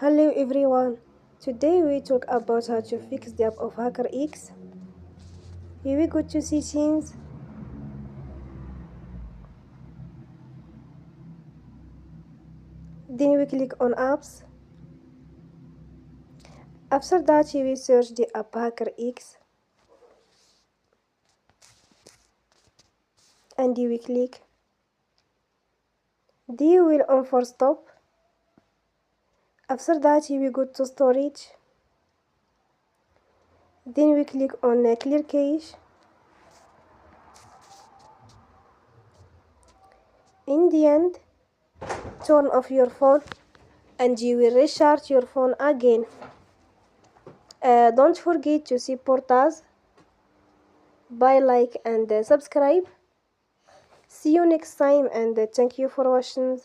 Hello everyone. Today we talk about how to fix the app of HackerX. Here we go to settings. Then we click on apps. After that we search the app HackerX and we click. Then we will on for stop. After that we go to storage. Then we click on clear cache. In the end, turn off your phone and you will restart your phone again. Don't forget to support us by like and subscribe. See you next time and thank you for watching.